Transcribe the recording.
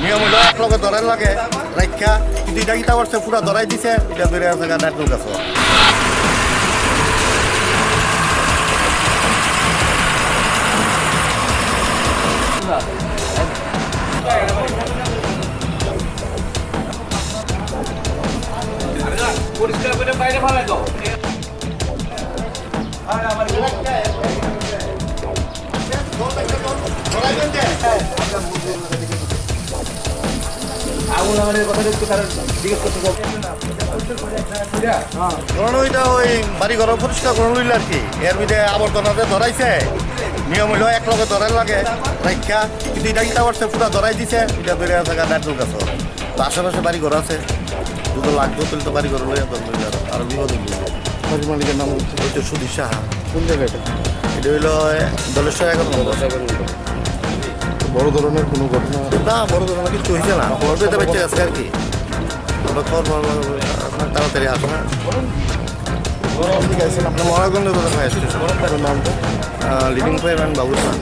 নিয়ম হলো এক লগে ধরার লাগে রাখা কিন্তু এটা কিতা করছে পুরা ধরাই দিছে এটা ধরে আছে নাটক আছে পরিষ্কার করে বাইরে ভালো দাও আগুন আমাদের কথা একটু কারণ জিজ্ঞেস করতে কারণ ওইটা ওই বাড়ি ঘর পরিষ্কার করে লইল আর কি এর ভিতরে আবর্জনাতে ধরাইছে নিয়ম হইলো এক লগে ধরার লাগে রাখা কিন্তু এটা কিতা করছে পুরা ধরাই দিছে এটা ধরে আছে নাটক আছে তো আশেপাশে বাড়ি ঘর আছে দুটো লাগবে তুলে তো বাড়ি ঘর লইয়া তো আরো বিপদ বাড়ির মালিকের নাম হচ্ছে সুধীর সাহা কোন জায়গাটা এটা হইলো দলেশ্বর 11 নম্বর বড় ধরনের কোনো ঘটনা না বড় ধরনের কিছু হয়েছে না খবরটা বেঁচে গেছে আর কি আমরা খবর তাড়াতাড়ি আসো না আপনার মহাগঞ্জ স্টেশন নামটা লিভিং ফাইভ অ্যান্ড বাবুসান